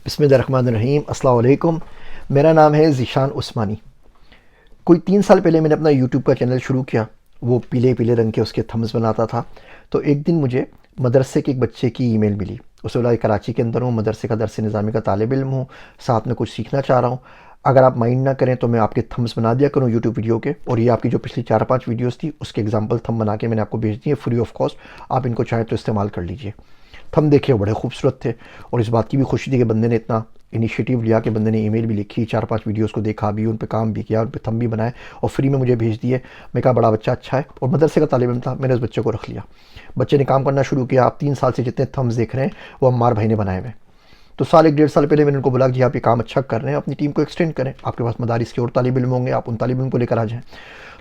बिस्मिल्लाहिर्रहमानिर्रहीम। अस्सलाम वालेकुम। मेरा नाम है ज़ीशान उस्मानी। कोई 3 साल पहले मैंने अपना यूट्यूब का चैनल शुरू किया। वो पीले पीले रंग के उसके थम्स बनाता था। तो एक दिन मुझे मदरसे के एक बच्चे की ईमेल मिली। उसे बोला, कराची के अंदर हूँ, मदरसे का दरस निज़ामी का तालिब इल्म हूँ, साथ में कुछ सीखना चाह रहा हूँ। अगर आप माइंड ना करें तो मैं आपके थम्स बना दिया करूँ यूट्यूब वीडियो के। और ये आपकी जो पिछली 4-5 वीडियोस थी उसके एग्जांपल थंब बना के मैंने आपको भेज दिए फ्री ऑफ कॉस्ट। आप इनको चाहें तो इस्तेमाल कर लीजिए। थंब देखे बड़े खूबसूरत थे और इस बात की भी खुशी थी कि बंदे ने इतना इनिशिएटिव लिया कि बंदे ने ईमेल भी लिखी, 4-5 वीडियोस को देखा भी, उन पे काम भी किया, उन पे थंब भी बनाए और फ्री में मुझे भेज दिए। मैं कहा बड़ा बच्चा अच्छा है और मदरसे का तालिब इल्म था। मैंने उस बच्चे को रख लिया। बच्चे ने काम करना शुरू किया। आप 3 साल से जितने थम्स देख रहे हैं वो अम्मार भाई ने बनाए हुए हैं। तो साल 1-1.5 साल पहले मैंने उनको बोला कि जी आप ये काम अच्छा कर रहे हैं, अपनी टीम को एक्सटेंड करें, आपके पास मदारिस के और तालिब इल्म होंगे, आप उन तालिब इल्म को लेकर आ जाएँ।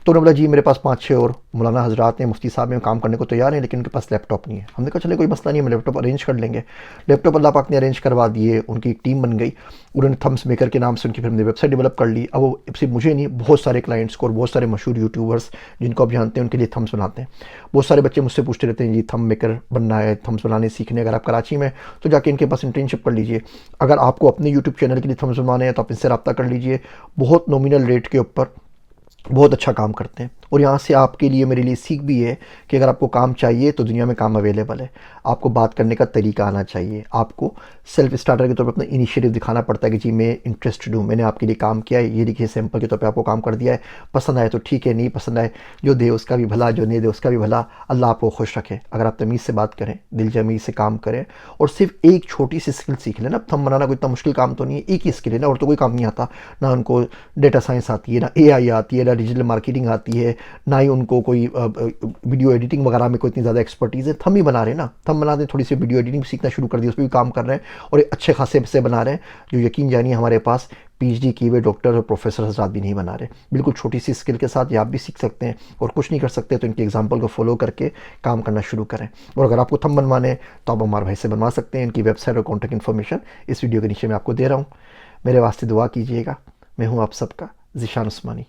तो उन्होंने बोला जी मेरे पास 5-6 और मौलाना हजरात हैं, मुफ्ती साहब हैं, काम करने को तैयार हैं, लेकिन उनके पास लैपटॉप नहीं है। हमने कहा चले कोई मसला नहीं है, हम लैपटॉप अरेंज कर लेंगे। लैपटॉप अल्लाह पाक ने अरेंज करवा दिए, उनकी एक टीम बन गई। उन्होंने थम्स मेकर के नाम से उनकी फिर हमने वेबसाइट डेवलप कर ली। अब वो सिर्फ मुझे नहीं, बहुत सारे क्लाइंट्स को और बहुत सारे मशहूर यूट्यूबर्स जिनको आप जानते हैं उनके लिए थम्स बनाते हैं। बहुत सारे बच्चे मुझसे पूछते रहते हैं जी थंब मेकर बनना है, थम्स बनाने सीखने। अगर आप कराची में तो जाके इनके पास इंटर्नशिप कर लीजिए। अगर आपको अपने यूट्यूब चैनल के लिए थम्स बनवाने हैं तो आप इनसे रब्ता कर लीजिए। बहुत नॉमिनल रेट के ऊपर बहुत अच्छा काम करते हैं। और यहाँ से आपके लिए मेरे लिए सीख भी है कि अगर आपको काम चाहिए तो दुनिया में काम अवेलेबल है। आपको बात करने का तरीका आना चाहिए। आपको सेल्फ स्टार्टर के तौर पर अपना इनिशिएटिव दिखाना पड़ता है कि जी मैं इंटरेस्टेड हूँ, मैंने आपके लिए काम किया है, ये देखिए सैंपल के तौर पे आपको काम कर दिया है, पसंद आए तो ठीक है, नहीं पसंद आए जो दे उसका भी भला, जो नहीं दे उसका भी भला। अल्लाह आपको खुश रखे। अगर आप तमीज़ से बात करें, दिल जमी से काम करें और सिर्फ एक छोटी सी स्किल सीख लें ना। थंब बनाना कोई इतना मुश्किल काम तो नहीं है, एक ही स्किल है ना, और तो कोई काम नहीं आता। ना उनको डेटा साइंस आती है, ना AI आती है, ना डिजिटल मार्केटिंग आती है, ना ही उनको कोई वीडियो एडिटिंग वगैरह में कोई इतनी ज़्यादा एक्सपर्टीज़ है। थंब ही बना रहे हैं ना, थंब बनाते हैं, थोड़ी सी वीडियो एडिटिंग सीखना शुरू कर दी, उस पर भी काम कर रहे हैं और अच्छे खासे पैसे बना रहे हैं। जो यकीन जानिए हमारे पास PhD किए हुए डॉक्टर और प्रोफेसर हज़रात भी नहीं बना रहे। बिल्कुल छोटी सी स्किल के साथ ये आप भी सीख सकते हैं। और कुछ नहीं कर सकते तो इनके एग्जाम्पल को फॉलो करके काम करना शुरू करें। और अगर आपको थंब बनवाने हैं तो आप अम्मार भाई से बनवा सकते हैं। इनकी वेबसाइट और कॉन्टैक्ट इन्फॉर्मेशन इस वीडियो के नीचे मैं आपको दे रहा हूँ। मेरे वास्ते दुआ कीजिएगा। मैं हूँ आप सबका ज़ीशान उस्मानी।